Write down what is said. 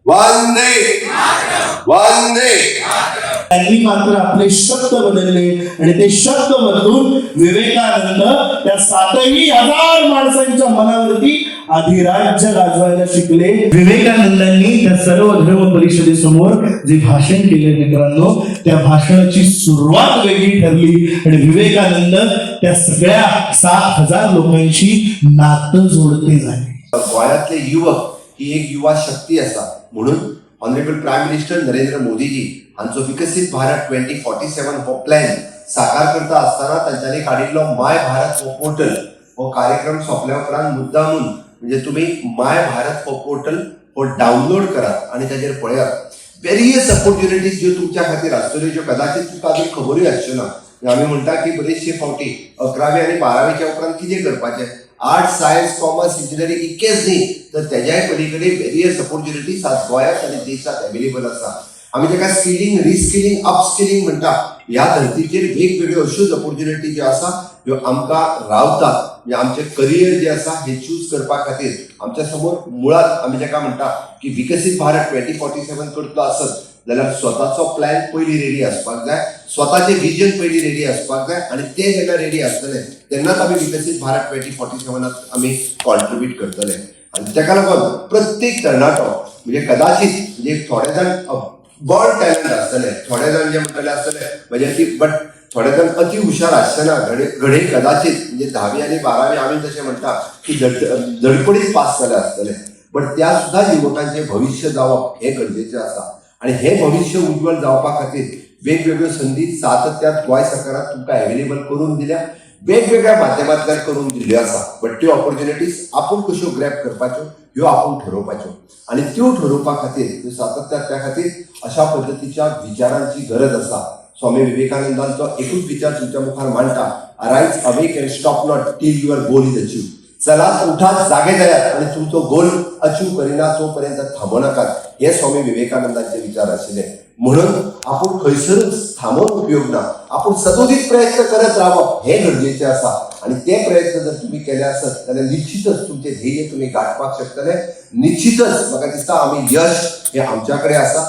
वंदे वंदे। त्यांनी मात्र आपले शब्द बदलले आणि ते शब्द बदलून विवेकानंद त्या 7,000 माणसांच्या मनावरती अधिराज्य गाजवायला शिकले. विवेकानंदांनी त्या सर्व धर्म परिषदेसमोर जे भाषण केले मित्रांनो, त्या भाषणाची सुरुवात वेगळी ठरली आणि विवेकानंद त्या सगळ्या 7,000 लोकांशी नातं जोडते झाले. गोयातले युवक ही एक युवा शक्ती असा म्हणून honourable prime minister Narendra Modiji हांचो विकसित भारत 2047 हो प्लॅन साकार करता असताना तांच्यांनी काडिल्लो माय भारत हो पोर्टल हो कार्यक्रम सोंपल्या उपरांत मुद्दामून म्हणजे तुम्ही माय भारत हो पोर्टल हो डावनलोड करात आणि ताजेर पळयात. वेरियस ऑपॉर्च्युनिटीज ज्यो तुमच्या खातीर आसतल्यो ज्यो कदाचित तुमकां अजून खबरूय आसच्यो ना. आमी म्हणटा की बरेचशे फावटी 11वी आनी 12वीच्या उपरांत कितें करपाचें, आर्ट सायन्स कॉमर्स इंजिनियरिंग इतकेच न्ही तर त्याच्याय पलीकडे वेरियस ऑपॉर्च्युनिटीज आज गोंयांत आनी देशात अवेलेबल आसा. आमी ताका स्किलिंग रिस्किलिंग अपस्किलिंग म्हणटा. ह्या धर्तीचेर वेगवेगळ्यो अश्योच ऑपॉर्च्युनिटी ज्यो आसा ह्यो आमकां रावतात. म्हणजे आमचे करियर जे आसा हे चूज करपा खातीर आमच्या समोर मुळात आमी ताका म्हणटा की विकसित भारत 2047 करतलो आसत जाल्यार स्वताचो प्लॅन पयलीं रेडी आसपाक जाय, स्वताचे विजन पयलीं रेडी आसपाक जाय आणि ते जेन्ना रेडी आसतले तेन्नाच आमी विकसित भारत 2047 आमी कॉन्ट्रिब्यूट करतले. आणि ताका लागून प्रत्येक तरणाटो म्हणजे कदाचित म्हणजे थोडे जाण बॉर्न टॅलंट आसतले, थोडे जाण जे म्हणटले आसतले म्हणजे बट थोडे जाण अति हुशार आसतना घडे कदाचित म्हणजे 10वी आणि 12वी आमी तशें म्हणटा की धडपडीत पास जाले आसतले. बट त्या सुद्धा युवकांचे भविष्य जावप हे गरजेचें आसा आणि हे भविष्य उज्वल जावपा खातीर वेगवेगळ्यो संधी सातत्यात गोंय सरकारान तुमकां अवेलेबल करून दिल्या, वेगवेगळ्या माध्यमांतल्यान करून दिल्ल्यो आसा. बट त्यो ऑपॉर्च्युनिटीज आपूण कश्यो ग्रॅब करपाच्यो ह्यो आपूण ठरोवपाच्यो आणि त्यो ठरोवपा खातीर त्यो सातत्यात त्या खातीर अशा पद्दतीच्या विचारांची गरज आसा. स्वामी विवेकानंदांचो एकूच विचार तुमच्या मुखार मांडटा, arise awake and stop not till your goal is achieve. चलात उठात जागे जायात आणि तुमचो गोल अचीव करिना तोपर्यंत थांबू नाकात. हे स्वामी विवेकानंदांचे विचार आशिल्ले. म्हणून आपण खंयसरूच थांबून उपयोग ना, आपण सदोदित प्रयत्न करत रावप हे गरजेचे आसा आणि ते प्रयत्न जर तुम्ही केले आसत जाल्यार निश्चितच तुमचे ध्येय तुम्ही गाठपाक शकतले. निश्चितच म्हाका दिसता आमी यश हे आमच्या कडेन आसा.